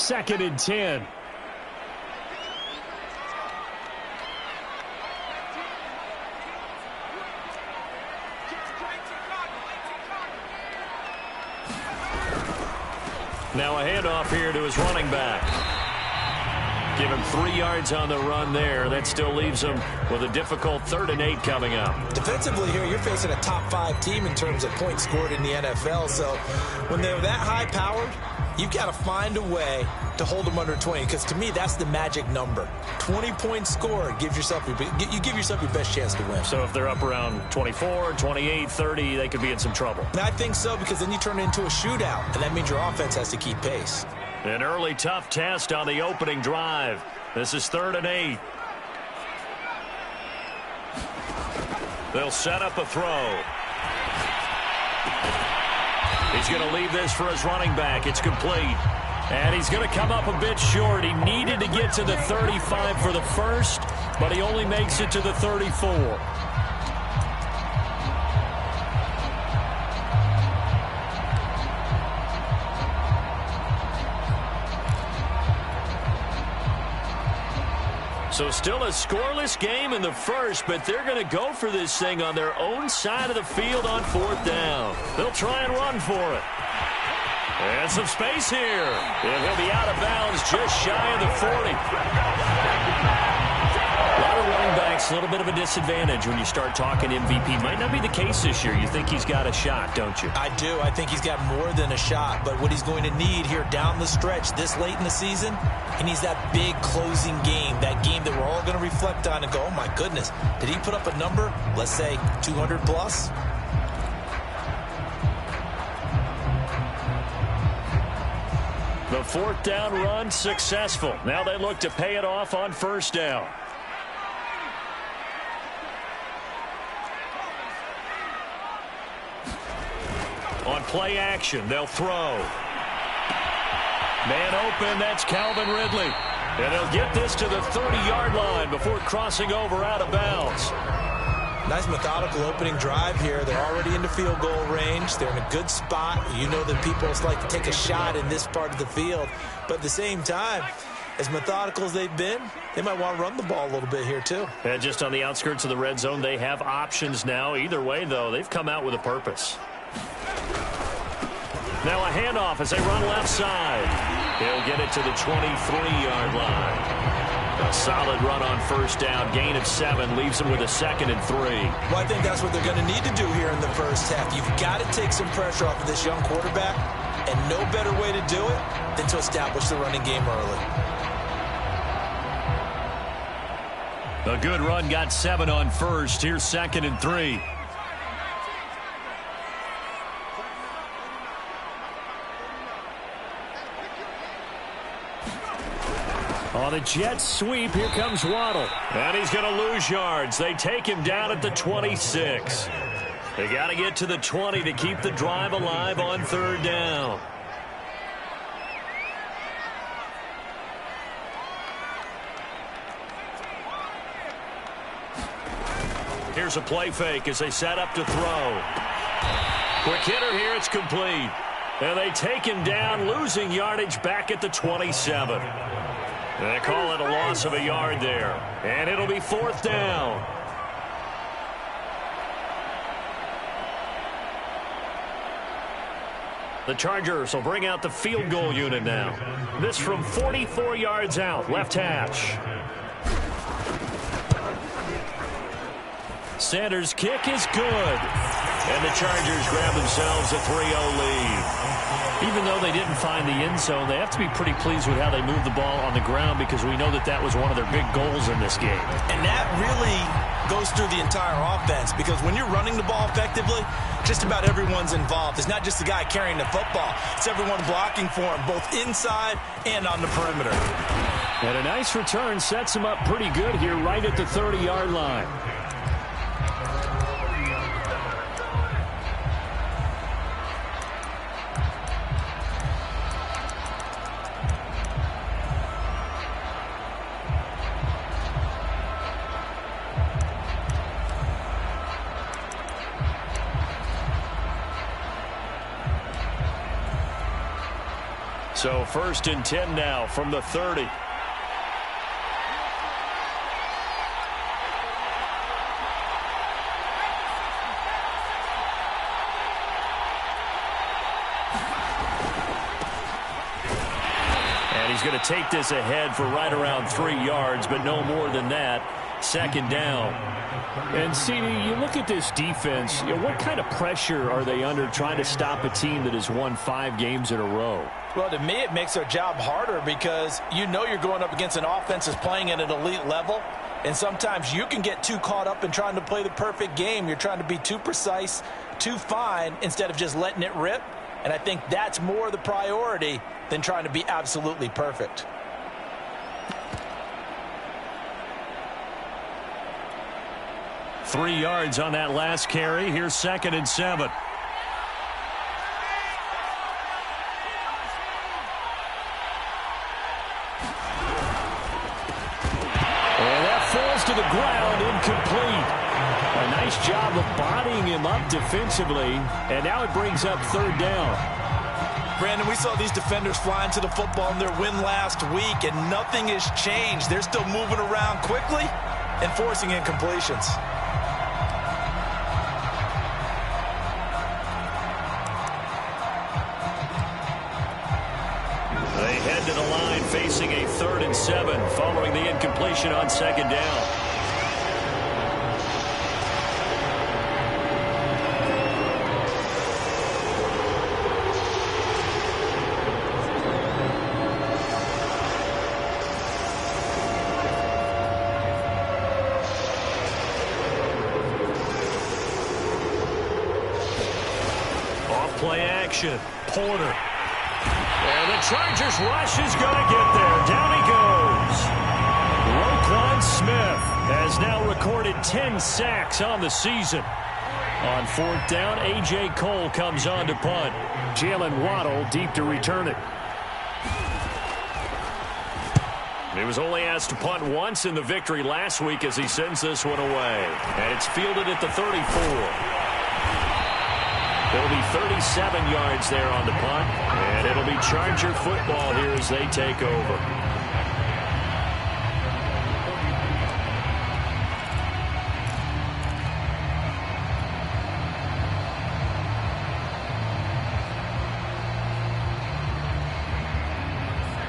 2nd and 10. Now a handoff here to his running back. Give him 3 yards on the run there. That still leaves him with a difficult 3rd and 8 coming up. Defensively here, you're facing a top 5 team in terms of points scored in the NFL. So when they're that high-powered, you've got to find a way to hold them under 20. Because to me, that's the magic number. 20 points scored gives yourself you give yourself your best chance to win. So if they're up around 24, 28, 30, they could be in some trouble. And I think so, because then you turn it into a shootout, and that means your offense has to keep pace. An early tough test on the opening drive. This is 3rd and 8. They'll set up a throw. He's going to leave this for his running back. It's complete. And he's going to come up a bit short. He needed to get to the 35 for the first, but he only makes it to the 34. So still a scoreless game in the first, but they're going to go for this thing on their own side of the field on 4th down. They'll try and run for it. And some space here. And he'll be out of bounds just shy of the 40. A lot of running backs, a little bit of a disadvantage when you start talking MVP. Might not be the case this year. You think he's got a shot, don't you? I do. I think he's got more than a shot. But what he's going to need here down the stretch this late in the season, he needs that big closing game, that game that we're all going to reflect on and go, oh, my goodness, did he put up a number, let's say 200 plus? The 4th down run successful. Now they look to pay it off on 1st down. On play action, they'll throw. Man open, that's Calvin Ridley. And they'll get this to the 30-yard line before crossing over out of bounds. Nice methodical opening drive here. They're already into field goal range. They're in a good spot. You know that people like to take a shot in this part of the field. But at the same time, as methodical as they've been, they might want to run the ball a little bit here too. And just on the outskirts of the red zone, they have options now. Either way, though, they've come out with a purpose. Now a handoff as they run left side. He'll get it to the 23-yard line. A solid run on 1st down. Gain of 7 leaves them with a 2nd and 3. Well, I think that's what they're going to need to do here in the first half. You've got to take some pressure off of this young quarterback, and no better way to do it than to establish the running game early. A good run got 7 on 1st. Here's 2nd and 3. On a jet sweep, here comes Waddle. And he's going to lose yards. They take him down at the 26. They got to get to the 20 to keep the drive alive on 3rd down. Here's a play fake as they set up to throw. Quick hitter here, it's complete. And they take him down, losing yardage back at the 27. They call it a loss of a yard there. And it'll be 4th down. The Chargers will bring out the field goal unit now. This from 44 yards out, left hash. Sanders' kick is good. And the Chargers grab themselves a 3-0 lead. Even though they didn't find the end zone, they have to be pretty pleased with how they moved the ball on the ground, because we know that that was one of their big goals in this game. And that really goes through the entire offense, because when you're running the ball effectively, just about everyone's involved. It's not just the guy carrying the football. It's everyone blocking for him, both inside and on the perimeter. And a nice return sets him up pretty good here right at the 30-yard line. So 1st and 10 now from the 30. And he's going to take this ahead for right around 3 yards, but no more than that. 2nd down. And, CD, you look at this defense, what kind of pressure are they under trying to stop a team that has won 5 games in a row? Well, to me, it makes their job harder because you know you're going up against an offense that's playing at an elite level, and sometimes you can get too caught up in trying to play the perfect game. You're trying to be too precise, too fine, instead of just letting it rip, and I think that's more the priority than trying to be absolutely perfect. Three yards on that last carry. Here's 2nd and 7. And that falls to the ground, incomplete. A nice job of bodying him up defensively, and now it brings up 3rd down. Brandon, we saw these defenders flying to the football in their win last week, and nothing has changed. They're still moving around quickly and forcing incompletions. They head to the line facing a 3rd and 7 following the incompletion on 2nd down. Off play action. Porter. And the Chargers rush is going to get there. Down he goes. Roquan Smith has now recorded 10 sacks on the season. On 4th down, A.J. Cole comes on to punt. Jalen Waddle deep to return it. He was only asked to punt once in the victory last week as he sends this one away. And it's fielded at the 34. There'll be 37 yards there on the punt, and it'll be Charger football here as they take over.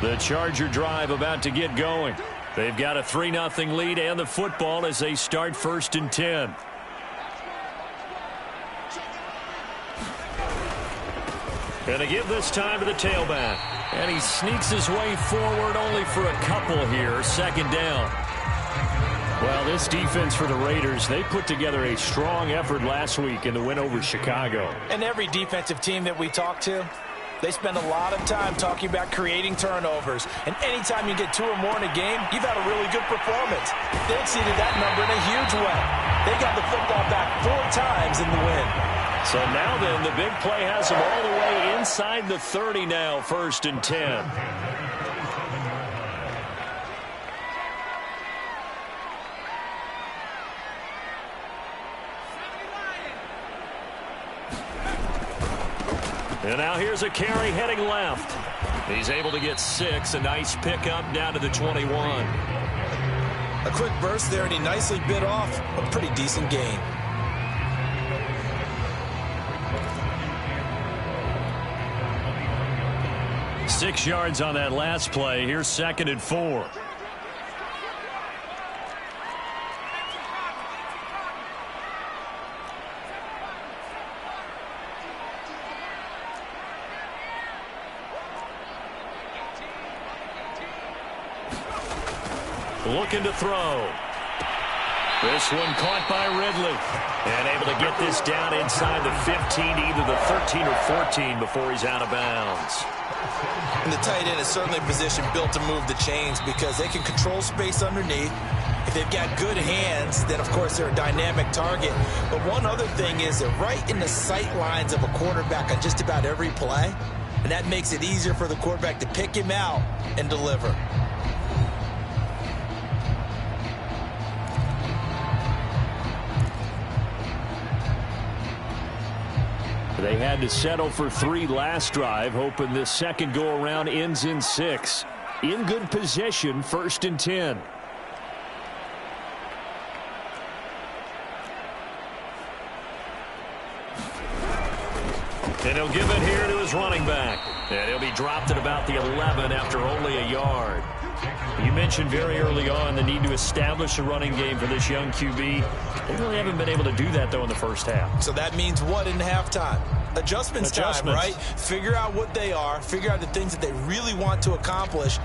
The Charger drive about to get going. They've got a 3-0 lead and the football as they start 1st and 10. Going to give this time to the tailback. And he sneaks his way forward only for a couple here. 2nd down. Well, this defense for the Raiders, they put together a strong effort last week in the win over Chicago. And every defensive team that we talk to, they spend a lot of time talking about creating turnovers. And anytime you get 2 or more in a game, you've had a really good performance. They exceeded that number in a huge way. They got the football back 4 times in the win. So now then, the big play has them all the way inside the 30 now, 1st and 10. And now here's a carry heading left. He's able to get 6, a nice pickup down to the 21. A quick burst there, and he nicely bit off a pretty decent gain. Six yards on that last play. Here's 2nd and 4. Looking to throw. This one caught by Ridley. And able to get this down inside the 15, either the 13 or 14 before he's out of bounds. And the tight end is certainly a position built to move the chains because they can control space underneath. If they've got good hands, then, of course, they're a dynamic target. But one other thing is they're right in the sight lines of a quarterback on just about every play. And that makes it easier for the quarterback to pick him out and deliver. They had to settle for 3 last drive, hoping this second go-around ends in 6. In good position, 1st and 10. And he'll give it here to his running back. And he'll be dropped at about the 11 after only a yard. You mentioned very early on the need to establish a running game for this young QB. They really haven't been able to do that, though, in the first half. So that means what in halftime? Adjustments time, right? Figure out what they are. Figure out the things that they really want to accomplish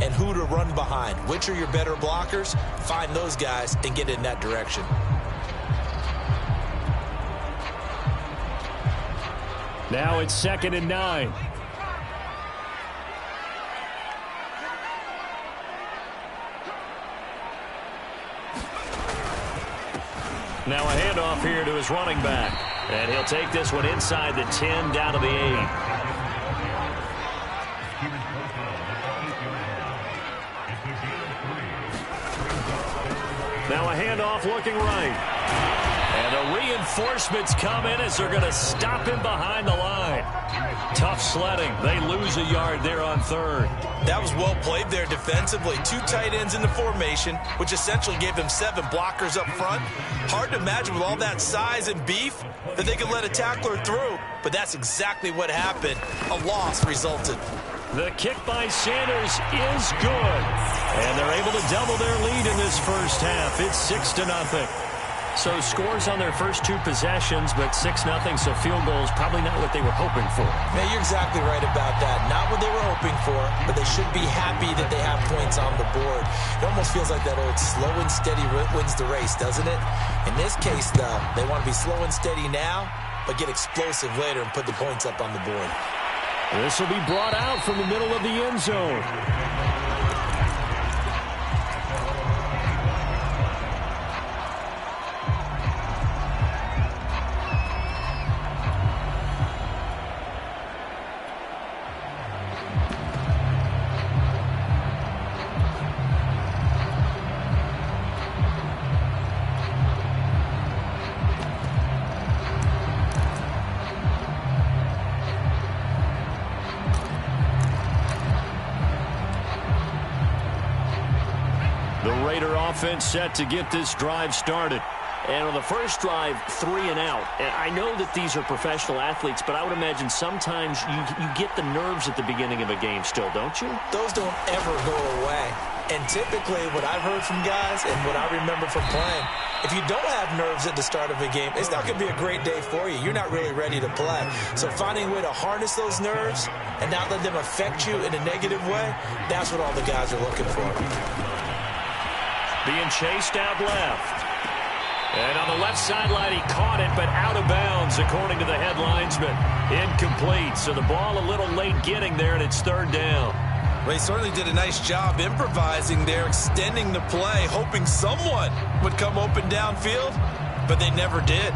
and who to run behind. Which are your better blockers? Find those guys and get in that direction. Now it's 2nd and 9. Now a handoff here to his running back. And he'll take this one inside the 10 down to the 8. Now a handoff looking right. And the reinforcements come in as they're going to stop him behind the line. Tough sledding. They lose a yard there on 3rd. That was well played there defensively. 2 tight ends in the formation, which essentially gave them 7 blockers up front. Hard to imagine with all that size and beef that they could let a tackler through. But that's exactly what happened. A loss resulted. The kick by Sanders is good. And they're able to double their lead in this first half. It's 6-0. So scores on their first 2 possessions, but 6-0, so field goals probably not what they were hoping for. Man, you're exactly right about that. Not what they were hoping for, but they should be happy that they have points on the board. It almost feels like that old slow and steady wins the race, doesn't it? In this case, though, they want to be slow and steady now, but get explosive later and put the points up on the board. This will be brought out from the middle of the end zone. Offense set to get this drive started. And on the first drive, 3 and out. And I know that these are professional athletes, but I would imagine sometimes you get the nerves at the beginning of a game still, don't you? Those don't ever go away. And typically what I've heard from guys and what I remember from playing, if you don't have nerves at the start of a game, it's not going to be a great day for you. You're not really ready to play. So finding a way to harness those nerves and not let them affect you in a negative way, that's what all the guys are looking for. Being chased out left. And on the left sideline, he caught it, but out of bounds, according to the head linesman. Incomplete, so the ball a little late getting there, and it's 3rd down. Well, he certainly did a nice job improvising there, extending the play, hoping someone would come open downfield, but they never did.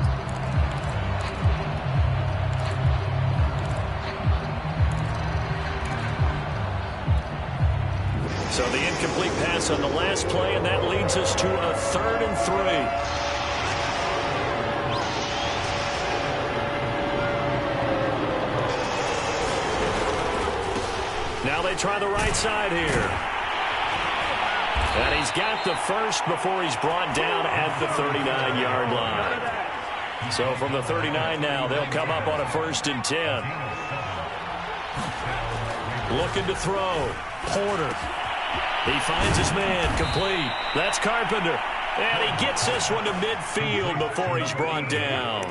So the incomplete pass on the last play, and that leads us to a 3rd and 3. Now they try the right side here. And he's got the first before he's brought down at the 39-yard line. So from the 39 now, they'll come up on a 1st and 10. Looking to throw. Porter. He finds his man, complete. That's Carpenter. And he gets this one to midfield before he's brought down.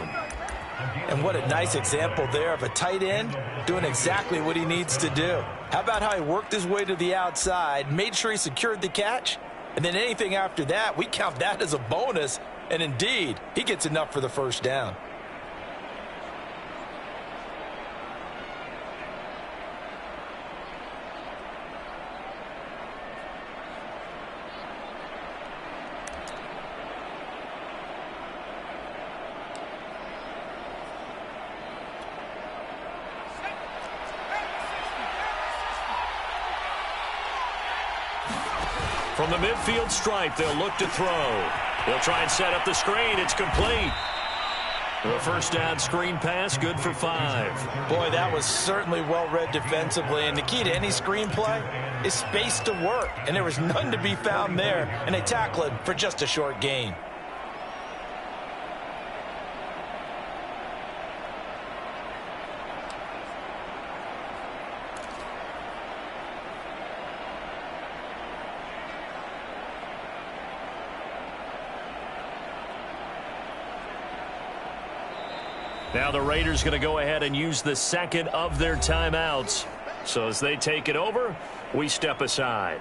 And what a nice example there of a tight end doing exactly what he needs to do. How about how he worked his way to the outside, made sure he secured the catch, and then anything after that, we count that as a bonus. And indeed, he gets enough for the 1st down. From the midfield stripe, they'll look to throw. They'll try and set up the screen. It's complete. The first down screen pass, good for 5. Boy, that was certainly well-read defensively, and the key to any screenplay is space to work, and there was none to be found there, and they tackle it for just a short gain. Now the Raiders going to go ahead and use the second of their timeouts. So as they take it over, we step aside.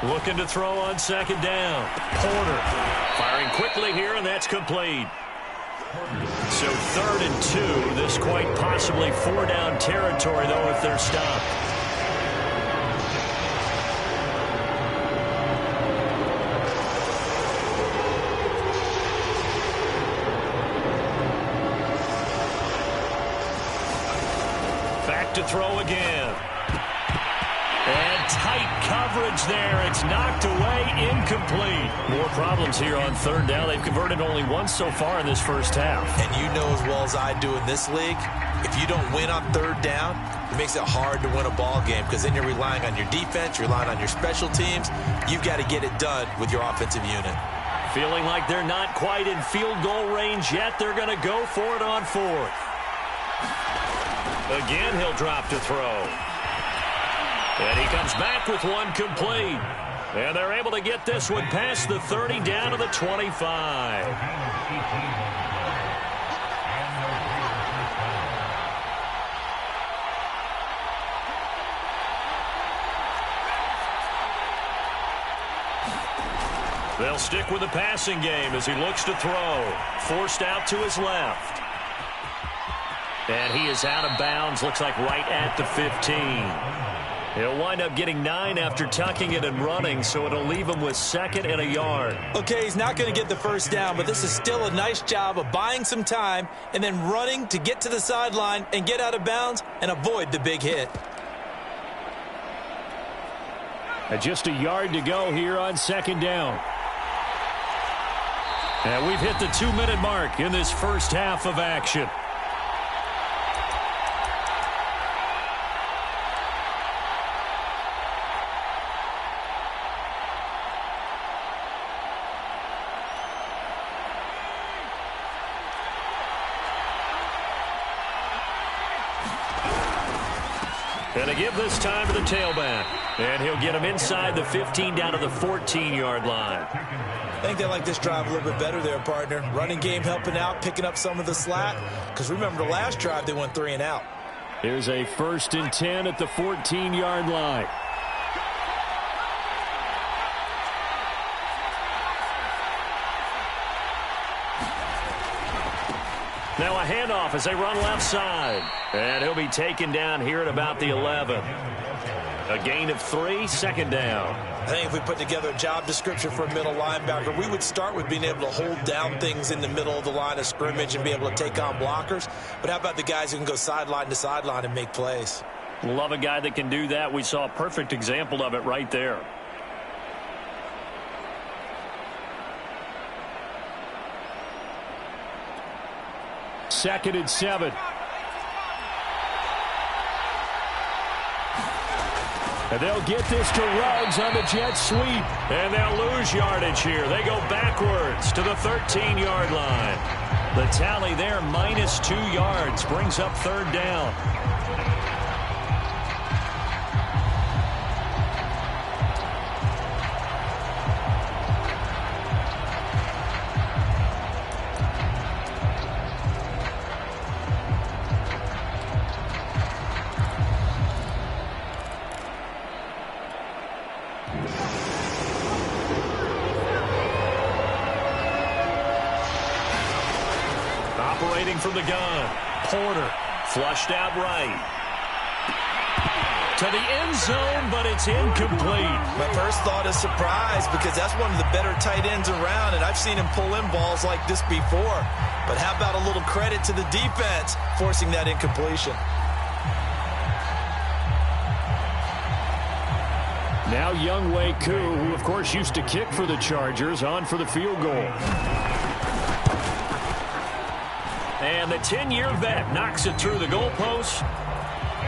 Looking to throw on second down. Porter firing quickly here, and that's complete. So 3rd and 2. This quite possibly 4-down territory, though, if they're stopped. Back to throw again. And tight coverage there. It's knocked away, incomplete. More problems here on 3rd down. They've converted only once so far in this first half. And you know as well as I do in this league, if you don't win on 3rd down, it makes it hard to win a ball game because then you're relying on your defense, you're relying on your special teams. You've got to get it done with your offensive unit. Feeling like they're not quite in field goal range yet. They're going to go for it on 4th. Again, he'll drop to throw. And he comes back with one complete. And they're able to get this one past the 30 down to the 25. They'll stick with the passing game as he looks to throw. Forced out to his left. And he is out of bounds, looks like right at the 15. He'll wind up getting 9 after tucking it and running, so it'll leave him with 2nd and a yard. Okay, he's not going to get the first down, but this is still a nice job of buying some time and then running to get to the sideline and get out of bounds and avoid the big hit. And just a yard to go here on 2nd down. And we've hit the 2-minute mark in this first half of action. And to give this time to the tailback. And he'll get him inside the 15 down to the 14-yard line. I think they like this drive a little bit better there, partner. Running game helping out, picking up some of the slack. Because remember, the last drive, they went 3 and out. Here's a 1st and 10 at the 14-yard line. Now a handoff as they run left side. And he'll be taken down here at about the 11. A gain of 3, 2nd down. I think if we put together a job description for a middle linebacker, we would start with being able to hold down things in the middle of the line of scrimmage and be able to take on blockers. But how about the guys who can go sideline to sideline and make plays? Love a guy that can do that. We saw a perfect example of it right there. Second and 7. And they'll get this to Ruggs on the jet sweep. And they'll lose yardage here. They go backwards to the 13-yard line. The tally there, minus 2 yards, brings up 3rd down. from the gun. Porter flushed out right. To the end zone, but it's incomplete. My first thought is surprise because that's one of the better tight ends around, and I've seen him pull in balls like this before. But how about a little credit to the defense forcing that incompletion? Now Younghoe Koo, who of course used to kick for the Chargers, on for the field goal. And the 10-year vet knocks it through the goalpost.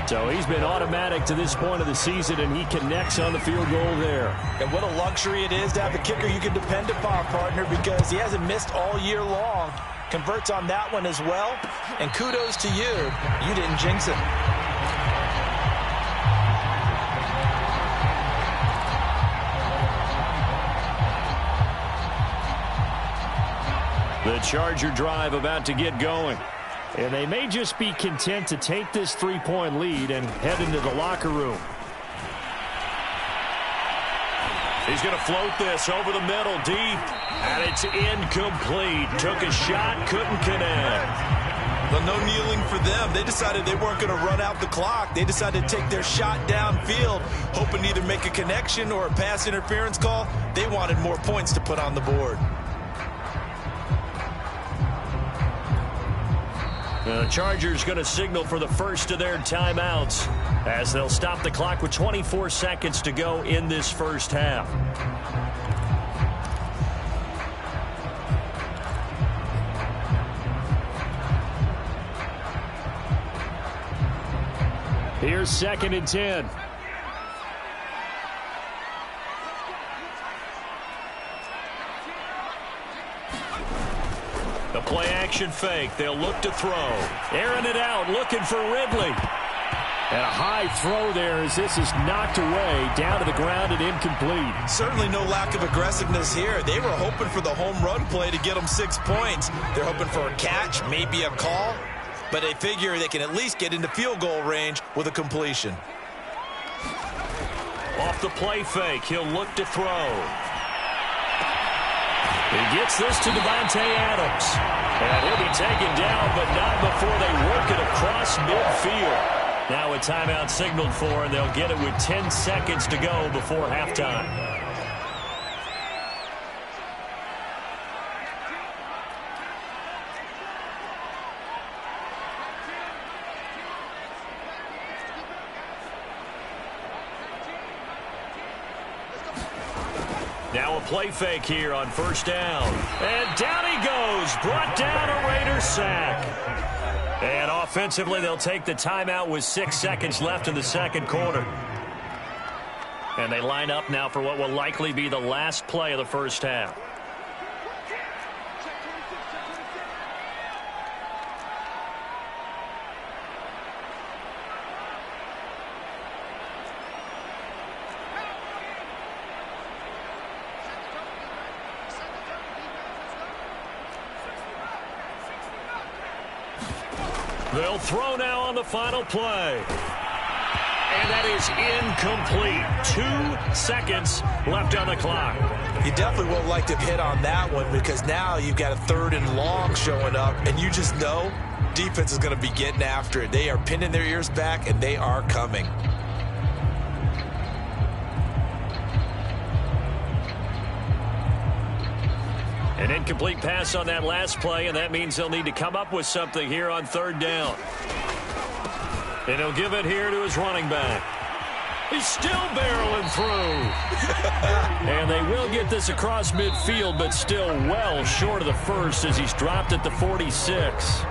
So he's been automatic to this point of the season, and he connects on the field goal there. And what a luxury it is to have a kicker you can depend upon, partner, because he hasn't missed all year long. Converts on that one as well. And kudos to you. You didn't jinx it. The Charger drive about to get going. And they may just be content to take this 3-point lead and head into the locker room. He's going to float this over the middle deep. And it's incomplete. Took a shot, couldn't connect. But no kneeling for them. They decided they weren't going to run out the clock. They decided to take their shot downfield, hoping to either make a connection or a pass interference call. They wanted more points to put on the board. The Chargers going to signal for the first of their timeouts as they'll stop the clock with 24 seconds to go in this first half. Here's 2nd and 10. The play action fake. They'll look to throw. Airing it out, looking for Ridley. And a high throw there as this is knocked away, down to the ground and incomplete. Certainly no lack of aggressiveness here. They were hoping for the home run play to get them 6 points. They're hoping for a catch, maybe a call, but they figure they can at least get into field goal range with a completion. Off the play fake, he'll look to throw. He gets this to Davante Adams. And he'll be taken down, but not before they work it across midfield. Now a timeout signaled for, and they'll get it with 10 seconds to go before halftime. Now a play fake here on first down. And down he goes. Brought down, a Raiders sack. And offensively, they'll take the timeout with 6 seconds left in the second quarter. And they line up now for what will likely be the last play of the first half. They'll throw now on the final play. And that is incomplete. 2 seconds left on the clock. You definitely won't like to hit on that one because now you've got a 3rd and long showing up, and you just know defense is going to be getting after it. They are pinning their ears back, and they are coming. An incomplete pass on that last play, and that means they'll need to come up with something here on 3rd down. And he'll give it here to his running back. He's still barreling through. And they will get this across midfield, but still well short of the first as he's dropped at the 46.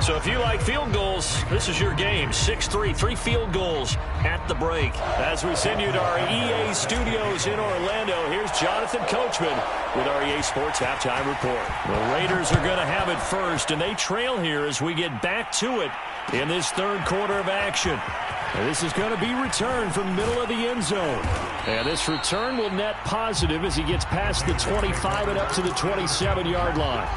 So if you like field goals, this is your game. 6-3, 3 field goals at the break. As we send you to our EA studios in Orlando, here's Jonathan Coachman with our EA Sports Halftime Report. The Raiders are going to have it first, and they trail here as we get back to it in this 3rd quarter of action. And this is going to be returned from middle of the end zone. And this return will net positive as he gets past the 25 and up to the 27-yard line.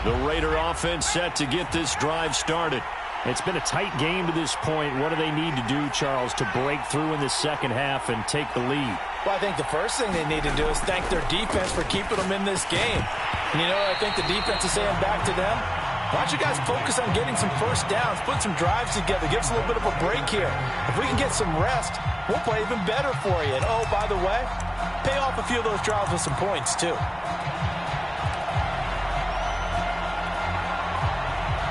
The Raider offense set to get this drive started. It's been a tight game to this point. What do they need to do, Charles, to break through in the second half and take the lead? Well, I think the first thing they need to do is thank their defense for keeping them in this game. And you know what I think the defense is saying back to them? Why don't you guys focus on getting some first downs, put some drives together, give us a little bit of a break here. If we can get some rest, we'll play even better for you. And, oh, by the way, pay off a few of those drives with some points, too.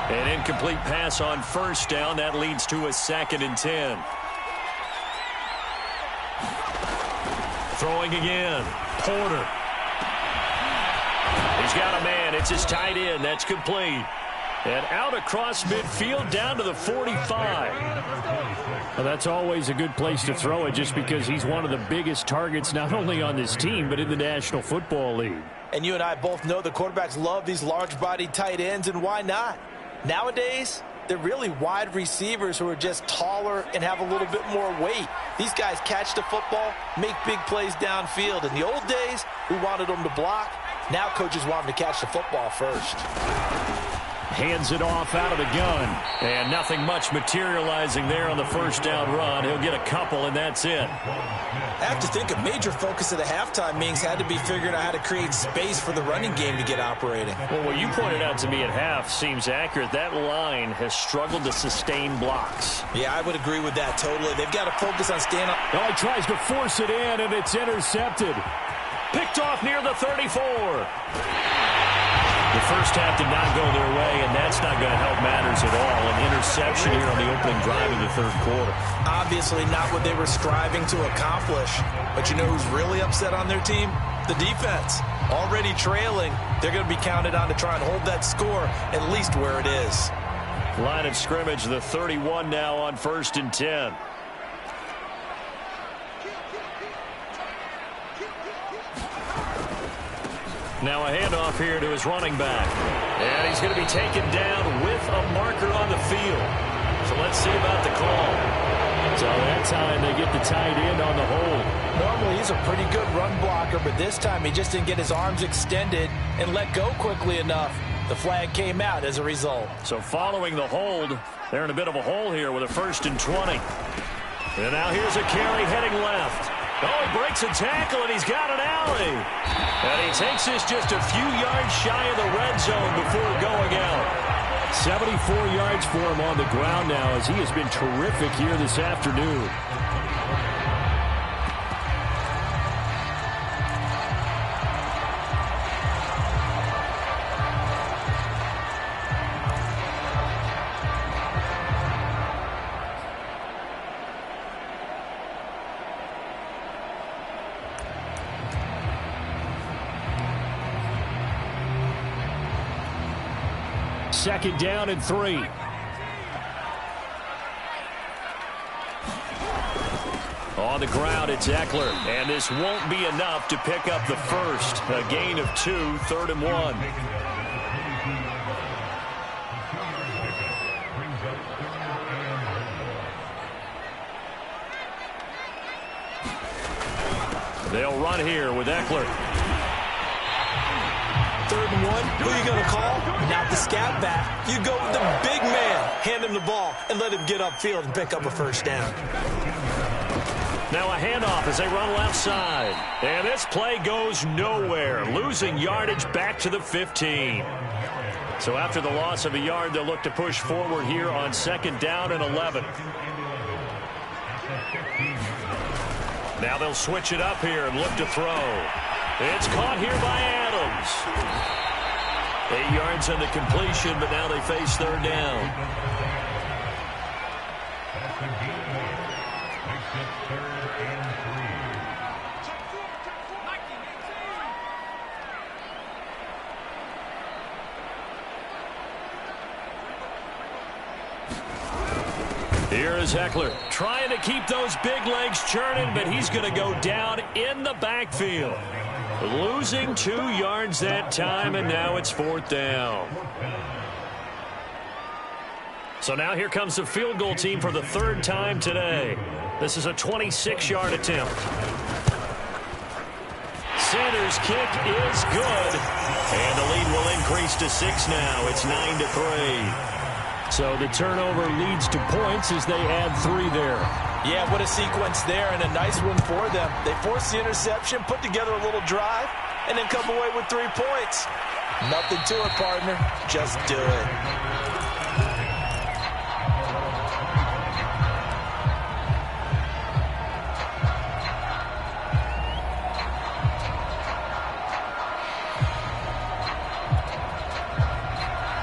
An incomplete pass on first down. That leads to a 2nd and 10. Throwing again. Porter. He's got a man. It's his tight end. That's complete. And out across midfield down to the 45. Well, that's always a good place to throw it just because he's one of the biggest targets not only on this team but in the National Football League. And you and I both know the quarterbacks love these large-bodied tight ends, and why not? Nowadays, they're really wide receivers who are just taller and have a little bit more weight. These guys catch the football, make big plays downfield. In the old days, we wanted them to block. Now coaches want them to catch the football first. Hands it off out of the gun. And nothing much materializing there on the first down run. He'll get a couple, and that's it. I have to think a major focus of the halftime meetings had to be figuring out how to create space for the running game to get operating. Well, what you pointed out to me at half seems accurate. That line has struggled to sustain blocks. Yeah, I would agree with that totally. They've got to focus on staying up. Oh, he tries to force it in, and it's intercepted. Picked off near the 34. The first half did not go their way, and that's not going to help matters at all. An interception here on the opening drive of the third quarter. Obviously not what they were striving to accomplish. But you know who's really upset on their team? The defense. Already trailing. They're going to be counted on to try and hold that score at least where it is. Line of scrimmage, the 31 now on 1st and 10. Now a handoff here to his running back. And he's going to be taken down with a marker on the field. So let's see about the call. So that time they get the tight end on the hold. Normally he's a pretty good run blocker, but this time he just didn't get his arms extended and let go quickly enough. The flag came out as a result. So following the hold, they're in a bit of a hole here with a 1st and 20. And now here's a carry heading left. Oh, he breaks a tackle, and he's got an alley. And he takes this just a few yards shy of the red zone before going out. 74 yards for him on the ground now as he has been terrific here this afternoon. Second down and 3. On the ground, it's Eckler. And this won't be enough to pick up the first. A gain of 2, 3rd and 1. They'll run here with Eckler. 3rd and 1, who are you going to call? Not the scat back. You go with the big man. Hand him the ball and let him get upfield and pick up a first down. Now a handoff as they run left side. And this play goes nowhere. Losing yardage back to the 15. So after the loss of a yard, they'll look to push forward here on 2nd down and 11. Now they'll switch it up here and look to throw. It's caught here by Adams. 8 yards on the completion, but now they face 3rd down. Here is Eckler trying to keep those big legs churning, but he's going to go down in the backfield. Losing 2 yards that time, and now it's 4th down. So now here comes the field goal team for the 3rd time today. This is a 26-yard attempt. Sanders' kick is good. And the lead will increase to 6 now. It's 9-3. So the turnover leads to points as they add 3 there. Yeah, what a sequence there, and a nice one for them. They force the interception, put together a little drive, and then come away with 3 points. Nothing to it, partner. Just do it.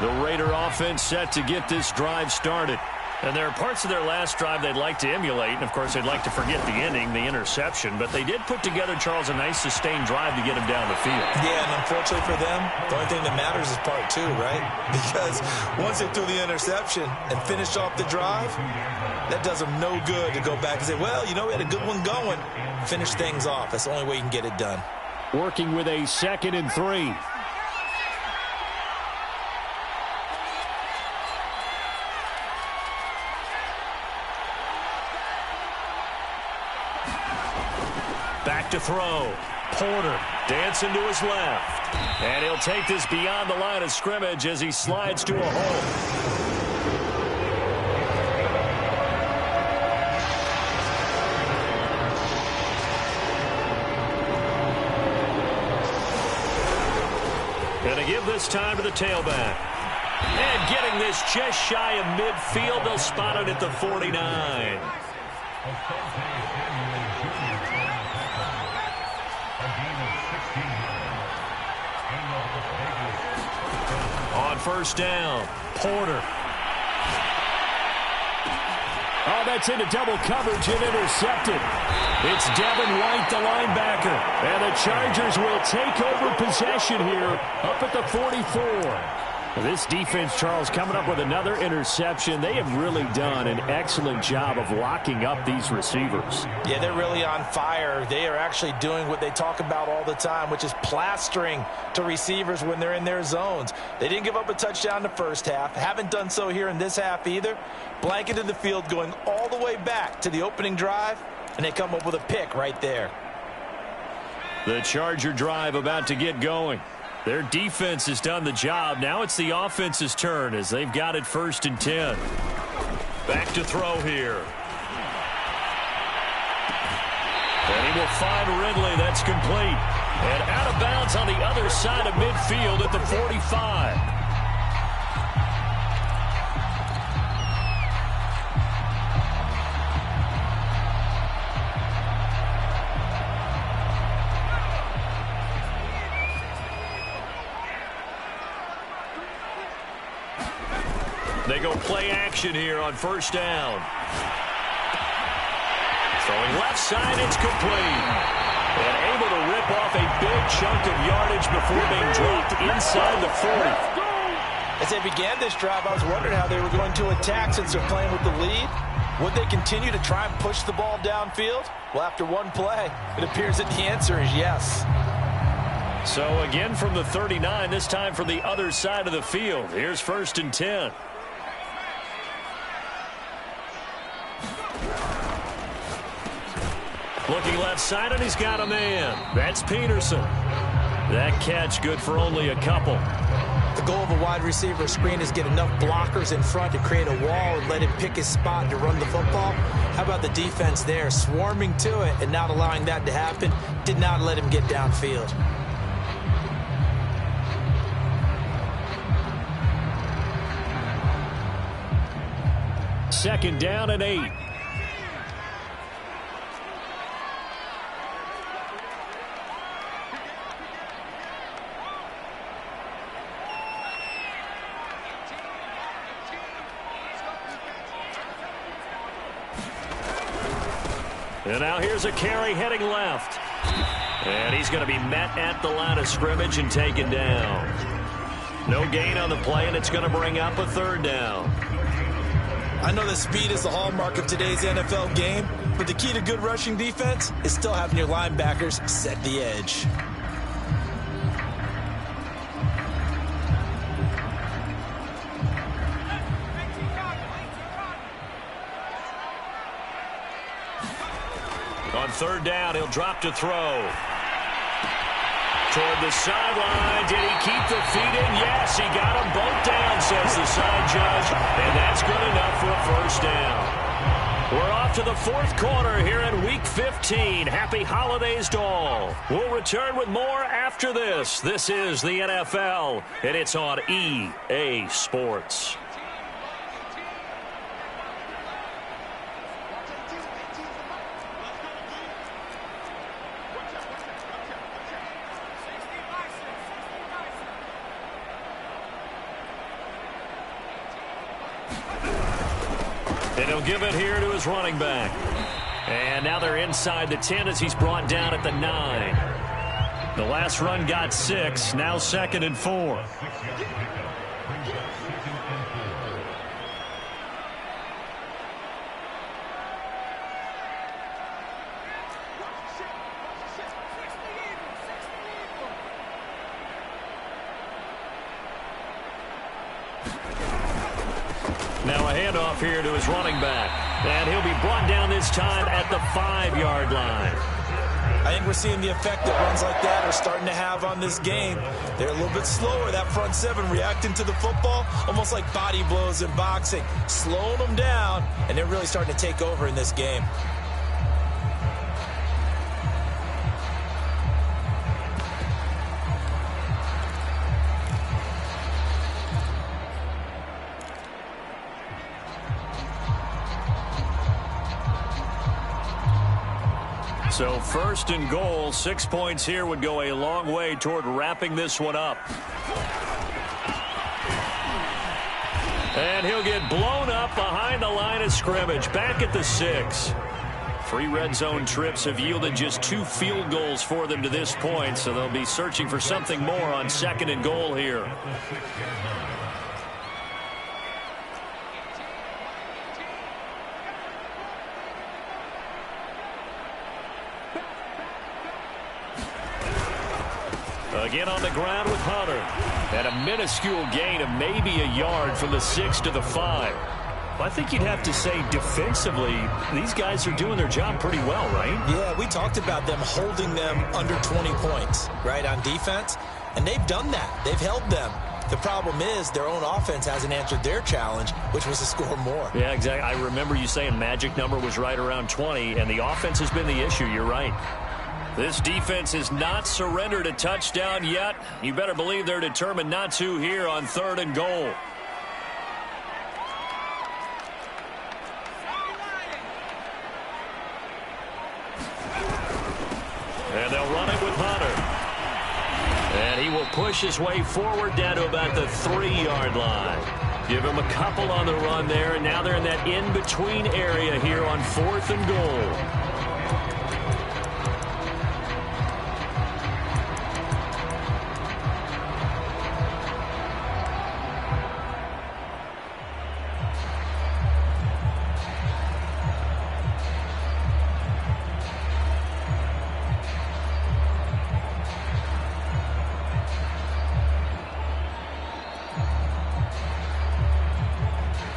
The Raider offense set to get this drive started. And there are parts of their last drive they'd like to emulate. And, of course, they'd like to forget the inning, the interception. But they did put together, Charles, a nice sustained drive to get him down the field. Yeah, and unfortunately for them, the only thing that matters is part 2, right? Because once they threw the interception and finished off the drive, that does them no good to go back and say, well, you know, we had a good one going. Finish things off. That's the only way you can get it done. Working with a 2nd and 3. Back to throw. Porter dancing to his left. And he'll take this beyond the line of scrimmage as he slides to a hole. Going to give this time to the tailback. And getting this just shy of midfield. They'll spot it at the 49. On first down, Porter. Oh, that's into double coverage and intercepted. It's Devin White, the linebacker. And the Chargers will take over possession here up at the 44. This defense, Charles, coming up with another interception. They have really done an excellent job of locking up these receivers. Yeah, they're really on fire. They are actually doing what they talk about all the time, which is plastering to receivers when they're in their zones. They didn't give up a touchdown in the first half. Haven't done so here in this half either. Blanketed the field going all the way back to the opening drive, and they come up with a pick right there. The Charger drive about to get going. Their defense has done the job. Now it's the offense's turn as they've got it 1st and 10. Back to throw here. And he will find Ridley. That's complete. And out of bounds on the other side of midfield at the 45. They go play action here on first down. Throwing left side, it's complete. And able to rip off a big chunk of yardage before being dropped inside the 40. As they began this drive, I was wondering how they were going to attack since they're playing with the lead. Would they continue to try and push the ball downfield? Well, after one play, it appears that the answer is yes. So again from the 39, this time from the other side of the field. Here's 1st and 10. Looking left side, and he's got a man. That's Peterson. That catch good for only a couple. The goal of a wide receiver screen is get enough blockers in front to create a wall and let him pick his spot to run the football. How about the defense there, swarming to it and not allowing that to happen? Did not let him get downfield. Second down and 8. And now here's a carry heading left. And he's going to be met at the line of scrimmage and taken down. No gain on the play, and it's going to bring up a 3rd down. I know that speed is the hallmark of today's NFL game, but the key to good rushing defense is still having your linebackers set the edge. On 3rd down, he'll drop to throw. toward the sideline. Did he keep the feet in? Yes, he got them both down, says the side judge. And that's good enough for a first down. We're off to the fourth quarter here in Week 15. Happy holidays to all. We'll return with more after this. This is the NFL, and it's on EA Sports. And he'll give it here to his running back. And now they're inside the 10 as he's brought down at the 9. The last run got 6. Now 2nd and 4. Now a handoff here to his running back. And he'll be brought down this time at the 5-yard line. I think we're seeing the effect that runs like that are starting to have on this game. They're a little bit slower, that front 7, reacting to the football, almost like body blows in boxing, slowing them down, and they're really starting to take over in this game. So 1st and goal, 6 points here would go a long way toward wrapping this one up. And he'll get blown up behind the line of scrimmage, back at the 6. 3 red zone trips have yielded just 2 field goals for them to this point, so they'll be searching for something more on 2nd and goal here. Again on the ground with Hunter. And a minuscule gain of maybe a yard from the 6 to the 5. I think you'd have to say defensively, these guys are doing their job pretty well, right? Yeah, we talked about them holding them under 20 points, right, on defense. And they've done that. They've held them. The problem is their own offense hasn't answered their challenge, which was to score more. Yeah, exactly. I remember you saying magic number was right around 20, and the offense has been the issue. You're right. This defense has not surrendered a touchdown yet. You better believe they're determined not to here on 3rd and goal. And they'll run it with Hunter. And he will push his way forward down to about the 3-yard line. Give him a couple on the run there, and now they're in that in-between area here on 4th and goal.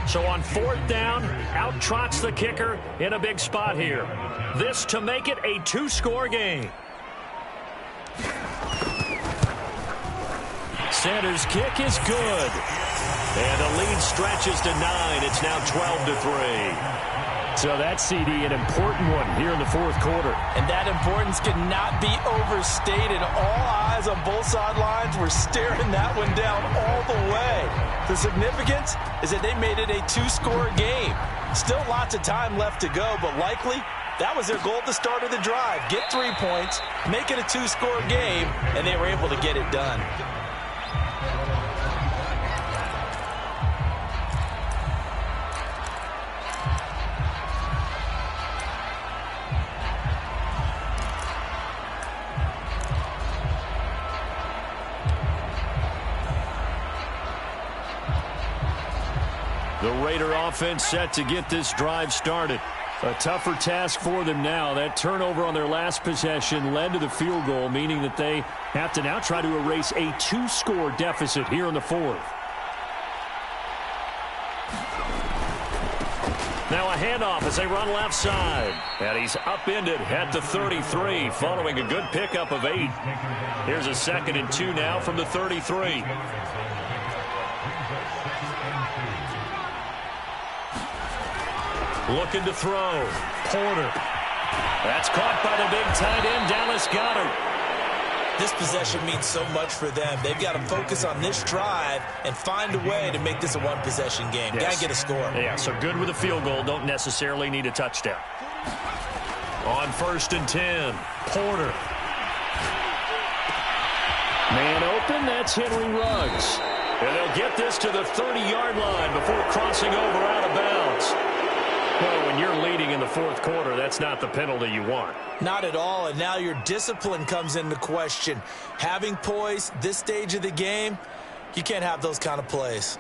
So on 4th down, out trots the kicker in a big spot here. This to make it a 2-score game. Sanders' kick is good. And the lead stretches to 9. It's now 12-3. So that, CD, an important one here in the 4th quarter. And that importance cannot be overstated. All eyes on both sidelines were staring that one down all the way. The significance is that they made it a 2-score game. Still lots of time left to go, but likely that was their goal at the start of the drive. Get 3 points, make it a 2-score game, and they were able to get it done. The Raider offense set to get this drive started. A tougher task for them now. That turnover on their last possession led to the field goal, meaning that they have to now try to erase a 2-score deficit here in the 4th. Now a handoff as they run left side. And he's upended at the 33 following a good pickup of 8. Here's a 2nd and 2 now from the 33. Looking to throw. Porter. That's caught by the big tight end, Dallas Goedert. This possession means so much for them. They've got to focus on this drive and find a way to make this a one-possession game. Yes. Got to get a score. Yeah, so good with a field goal. Don't necessarily need a touchdown. On 1st and 10, Porter. Man open, that's Henry Ruggs. And they'll get this to the 30-yard line before crossing over out of bounds. Well, when you're leading in the 4th quarter, that's not the penalty you want. Not at all, and now your discipline comes into question. Having poise this stage of the game, you can't have those kind of plays.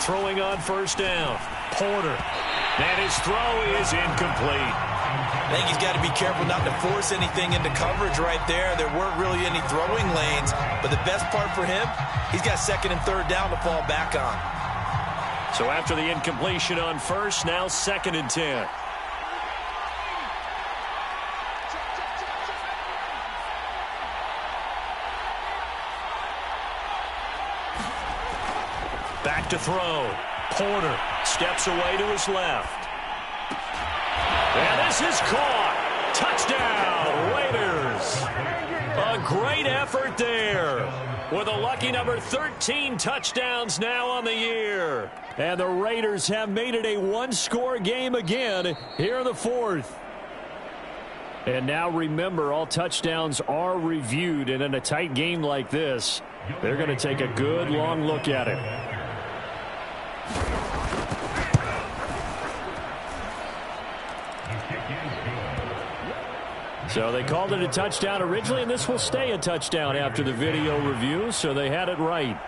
Throwing on 1st down. Porter. And his throw is incomplete. I think he's got to be careful not to force anything into coverage right there. There weren't really any throwing lanes, but the best part for him, he's got 2nd and 3rd down to fall back on. So after the incompletion on 1st, now 2nd and 10. Back to throw. Porter steps away to his left. And this is caught. Touchdown, Raiders. A great effort there. With a lucky number 13 touchdowns now on the year. And the Raiders have made it a one-score game again here in the 4th. And now remember, all touchdowns are reviewed. And in a tight game like this, they're going to take a good long look at it. So they called it a touchdown originally, and this will stay a touchdown after the video review, so they had it right.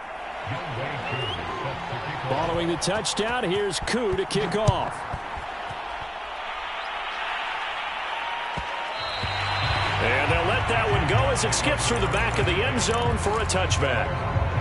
Following the touchdown, here's Koo to kick off. And they'll let that one go as it skips through the back of the end zone for a touchback.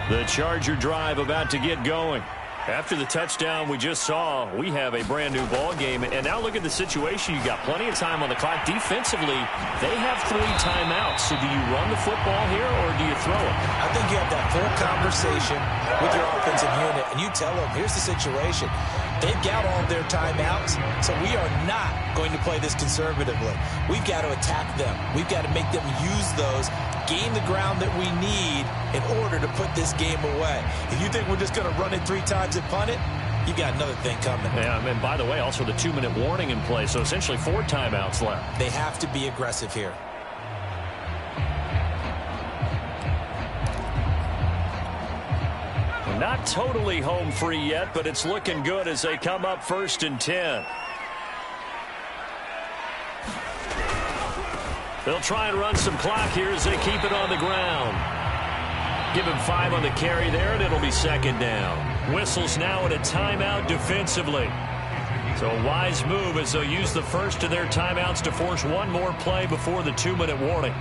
The Charger drive about to get going. After the touchdown we just saw, we have a brand new ball game. And now look at the situation. You got plenty of time on the clock. Defensively, they have 3 timeouts. So do you run the football here or do you throw it? I think you have that full conversation with your offensive unit, and you tell them, here's the situation. They've got all their timeouts, so we are not going to play this conservatively. We've got to attack them. We've got to make them use those, gain the ground that we need in order to put this game away. If you think we're just going to run it 3 times and punt it, you got another thing coming. Yeah, and by the way, also the 2-minute warning in play, so essentially 4 timeouts left. They have to be aggressive here. Not totally home free yet, but it's looking good as they come up 1st and 10. They'll try and run some clock here as they keep it on the ground. Give him 5 on the carry there, and it'll be 2nd down. Whistles now at a timeout defensively. So a wise move as they'll use the first of their timeouts to force one more play before the 2-minute warning.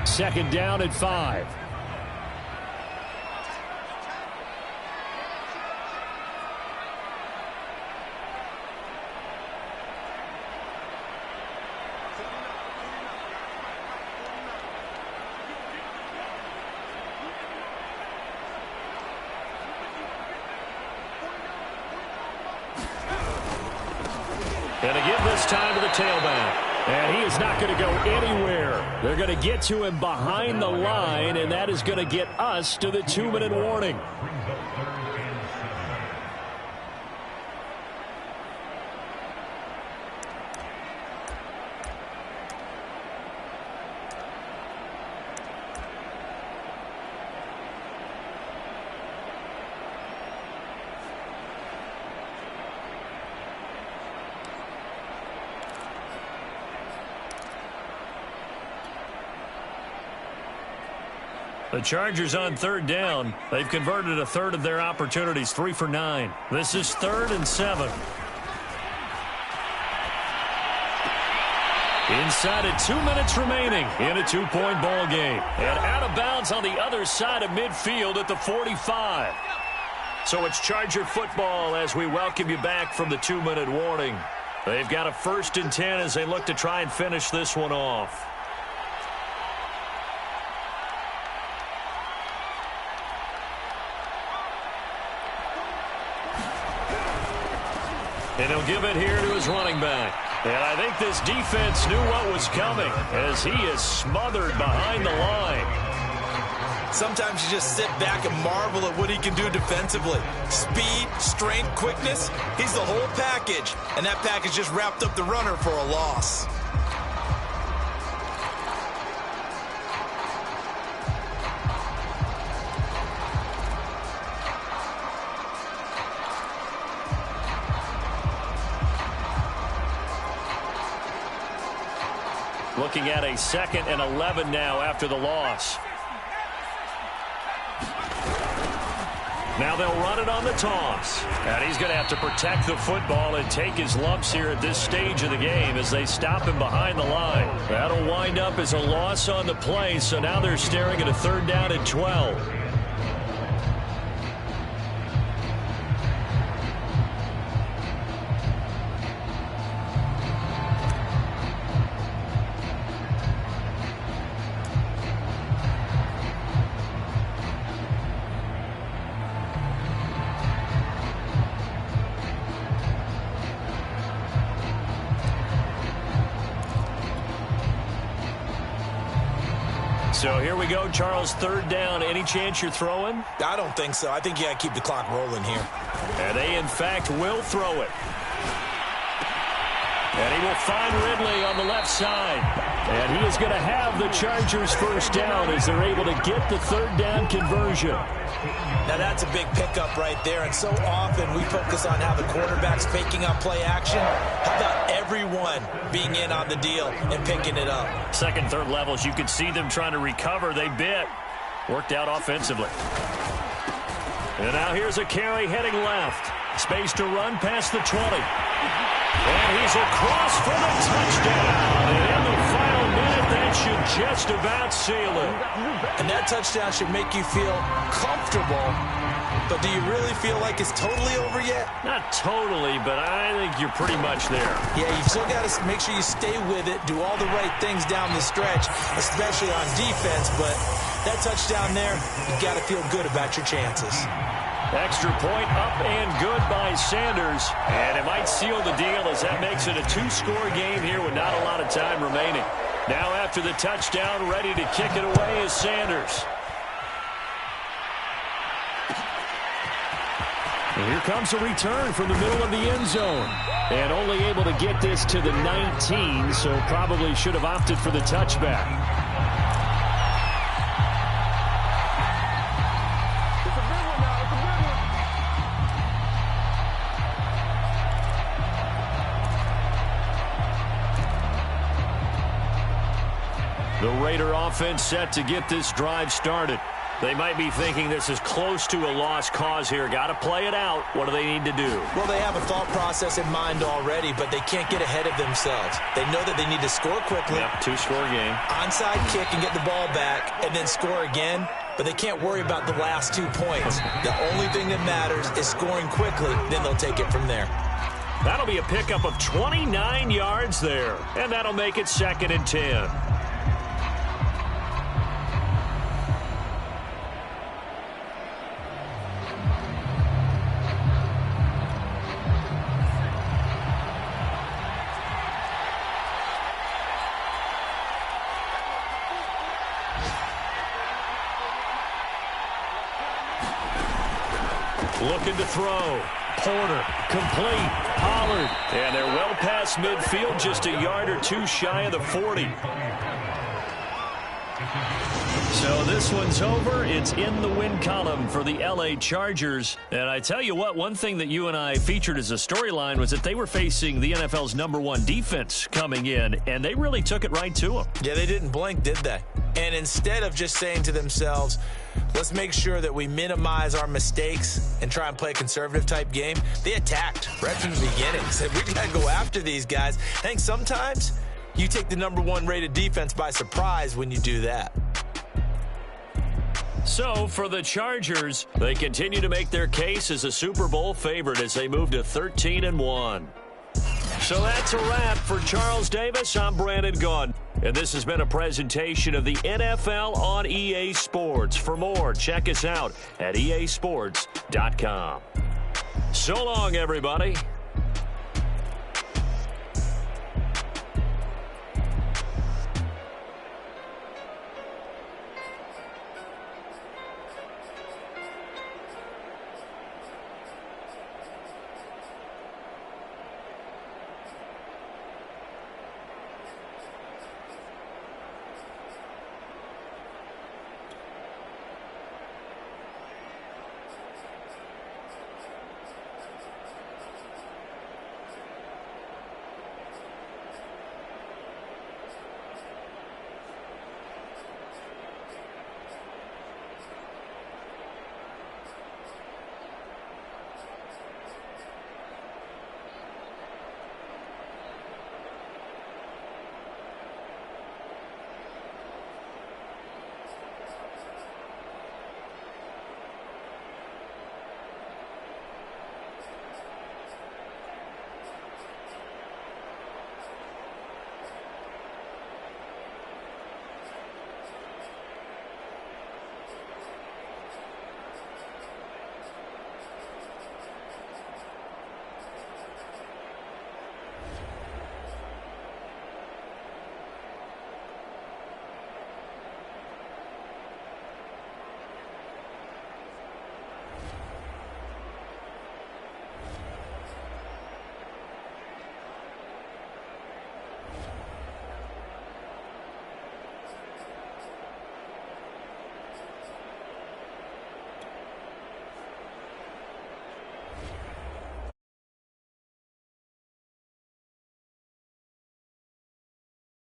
Second down at 5. this time to the tailback. And he is not going to go anywhere. They're going to get to him behind the line, and that is going to get us to the 2-minute warning. The Chargers on third down. They've converted a third of their opportunities, 3 for 9. This is 3rd and 7. Inside of 2 minutes remaining in a 2-point ball game. And out of bounds on the other side of midfield at the 45. So it's Charger football as we welcome you back from the 2-minute warning. They've got a 1st and 10 as they look to try and finish this one off. And he'll give it here to his running back. And I think this defense knew what was coming as he is smothered behind the line. Sometimes you just sit back and marvel at what he can do defensively. Speed, strength, quickness, he's the whole package. And that package just wrapped up the runner for a loss. Looking at a 2nd and 11 now after the loss. Now they'll run it on the toss. And he's going to have to protect the football and take his lumps here at this stage of the game as they stop him behind the line. That'll wind up as a loss on the play, so now they're staring at a 3rd down and 12. So here we go, Charles, 3rd down. Any chance you're throwing? I don't think so. I think you got to keep the clock rolling here. And they, in fact, will throw it. And he will find Ridley on the left side. And he is going to have the Chargers 1st down as they're able to get the 3rd down conversion. Now that's a big pickup right there, and so often we focus on how the quarterback's faking on play action. How about everyone being in on the deal and picking it up? 2nd, 3rd levels, you could see them trying to recover. They bit. Worked out offensively. And now here's a carry heading left. Space to run past the 20. And he's across for the touchdown. And in the final minute, that should just about seal it. And that touchdown should make you feel comfortable. But do you really feel like it's totally over yet? Not totally, but I think you're pretty much there. Yeah, you've still got to make sure you stay with it, do all the right things down the stretch, especially on defense. But that touchdown there, you've got to feel good about your chances. Extra point up and good by Sanders. And it might seal the deal as that makes it a 2-score game here with not a lot of time remaining. Now after the touchdown, ready to kick it away is Sanders. And here comes a return from the middle of the end zone. And only able to get this to the 19, so probably should have opted for the touchback. The Raider offense set to get this drive started. They might be thinking this is close to a lost cause here. Got to play it out. What do they need to do? Well, they have a thought process in mind already, but they can't get ahead of themselves. They know that they need to score quickly. Yep, 2-score game. Onside kick and get the ball back and then score again. But they can't worry about the last 2 points. The only thing that matters is scoring quickly. Then they'll take it from there. That'll be a pickup of 29 yards there. And that'll make it 2nd and 10. Looking to throw. Porter, complete. Pollard. And they're well past midfield, just a yard or two shy of the 40. So this one's over. It's in the win column for the L.A. Chargers. And I tell you what, one thing that you and I featured as a storyline was that they were facing the NFL's #1 defense coming in, and they really took it right to them. Yeah, they didn't blink, did they? And instead of just saying to themselves, let's make sure that we minimize our mistakes and try and play a conservative-type game, they attacked right from the beginning. Said, we got to go after these guys. I think sometimes you take the #1 rated defense by surprise when you do that. So, for the Chargers, they continue to make their case as a Super Bowl favorite as they move to 13-1. So that's a wrap for Charles Davis. I'm Brandon Gaudin, and this has been a presentation of the NFL on EA Sports. For more, check us out at easports.com. So long, everybody.